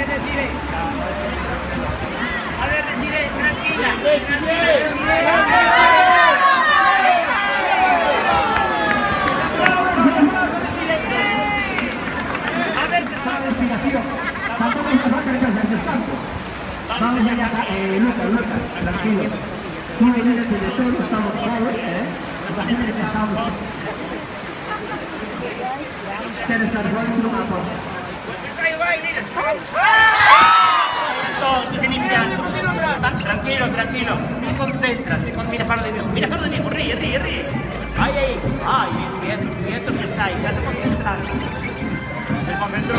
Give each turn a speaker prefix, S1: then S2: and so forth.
S1: Desiree. A ver, Desiree, tranquila. A ver,
S2: la respiración. Vamos allá, Lucas, tranquilo. Tú vienes de todo, estamos todos, imagínate que estamos. Tienes que arreglar una cosa.
S1: Tranquilo. Concéntrate. Mira Faro de Dios. Ríe. Ay, bien, tú que está ahí, ya te concentras. El momento.